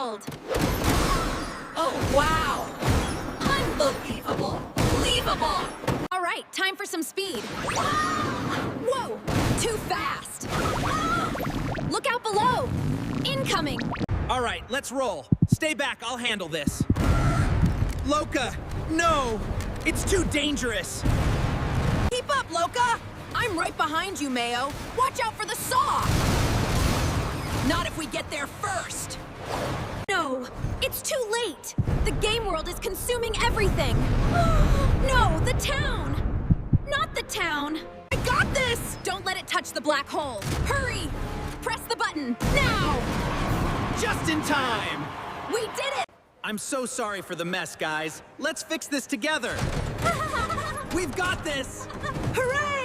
world! Oh, wow! Unbelievable! Believable! All right, time for some speed. Whoa! Too fast! Look out below! Incoming! All right, let's roll. Stay back, I'll handle this. Loca, no! It's too dangerous! Keep up, Loca! I'm right behind you, Mayo. Watch out for the saw! Not if we get there first! No! It's too late! The game world is consuming everything! No, the town! Not the town! I got this! Don't let it touch the black hole! Hurry! Press the button, now! Just in time! We did it! I'm so sorry for the mess, guys. Let's fix this together! We've got this! Hooray!